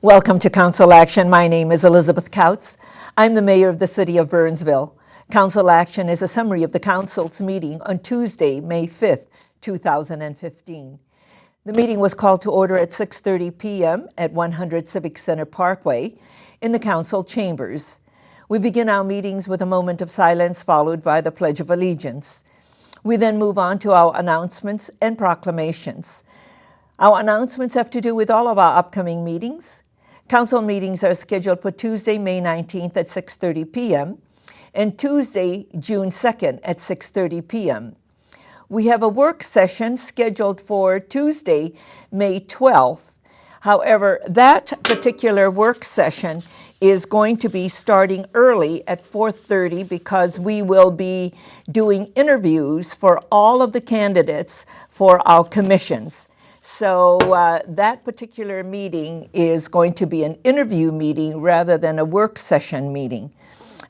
Welcome to Council Action. My name is Elizabeth Kautz. I'm the mayor of the city of Burnsville. Council Action is a summary of the council's meeting on Tuesday, May 5th, 2015. The meeting was called to order at 6:30 p.m. at 100 Civic Center Parkway in the council chambers. We begin our meetings with a moment of silence followed by the Pledge of Allegiance. We then move on to our announcements and proclamations. Our announcements have to do with all of our upcoming meetings. Council meetings are scheduled for Tuesday, May 19th at 6:30 p.m. and Tuesday, June 2nd at 6:30 p.m. We have a work session scheduled for Tuesday, May 12th. However, that particular work session is going to be starting early at 4:30 because we will be doing interviews for all of the candidates for our commissions. So that particular meeting is going to be an interview meeting rather than a work session meeting.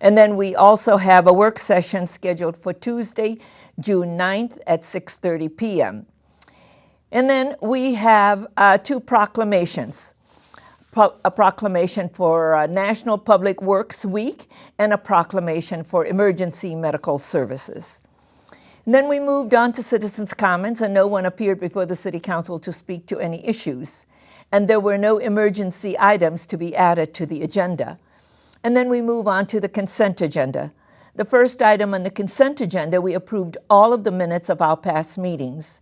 And then we also have a work session scheduled for Tuesday, June 9th at 6:30 p.m. And then we have two proclamations. A proclamation for National Public Works Week and a proclamation for emergency medical services. And then we moved on to citizens' comments, and no one appeared before the City Council to speak to any issues. And there were no emergency items to be added to the agenda. And then we move on to the consent agenda. The first item on the consent agenda, we approved all of the minutes of our past meetings.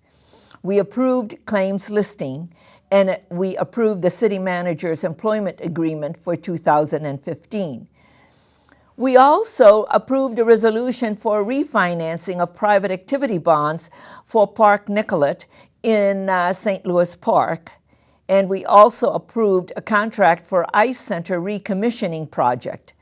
We approved claims listing, and we approved the city manager's employment agreement for 2015. We also approved a resolution for refinancing of private activity bonds for Park Nicollet in St. Louis Park. And we also approved a contract for Ice Center recommissioning project.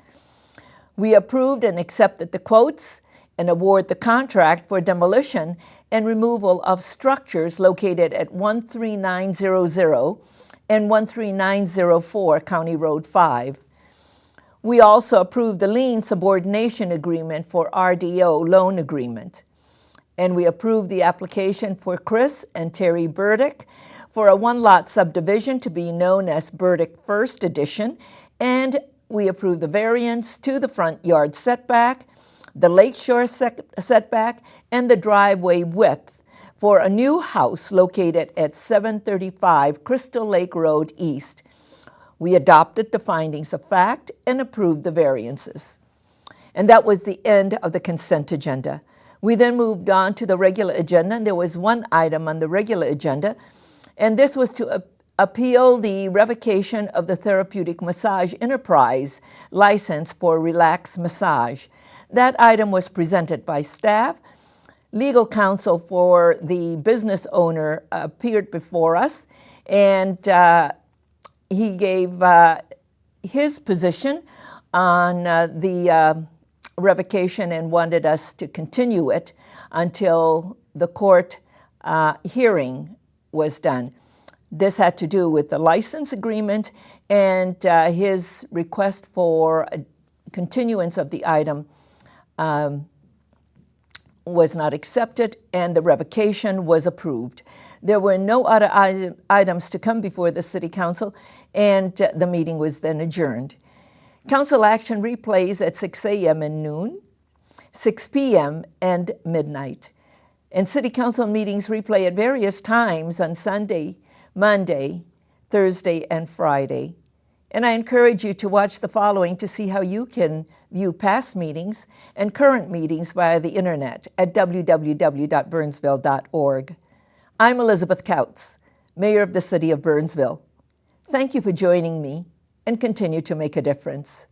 We approved and accepted the quotes and award the contract for demolition and removal of structures located at 13900 and 13904 County Road 5. We also approved the lien subordination agreement for RDO loan agreement. And we approved the application for Chris and Terry Burdick for a one-lot subdivision to be known as Burdick First Edition. And we approved the variance to the front yard setback, the lakeshore setback, and the driveway width for a new house located at 735 Crystal Lake Road East. We adopted the findings of fact and approved the variances. And that was the end of the consent agenda. We then moved on to the regular agenda, and there was one item on the regular agenda, and this was to appeal the revocation of the Therapeutic Massage Enterprise license for Relax Massage. That item was presented by staff. Legal counsel for the business owner appeared before us, and he gave his position on the revocation and wanted us to continue it until the court hearing was done. This had to do with the license agreement, and his request for a continuance of the item was not accepted, and the revocation was approved. There were no other items to come before the City Council, and the meeting was then adjourned. Council action replays at 6 a.m. and noon, 6 p.m. and midnight. And City Council meetings replay at various times on Sunday, Monday, Thursday, and Friday. And I encourage you to watch the following to see how you can view past meetings and current meetings via the internet at www.burnsville.org. I'm Elizabeth Kautz, Mayor of the City of Burnsville. Thank you for joining me, and continue to make a difference.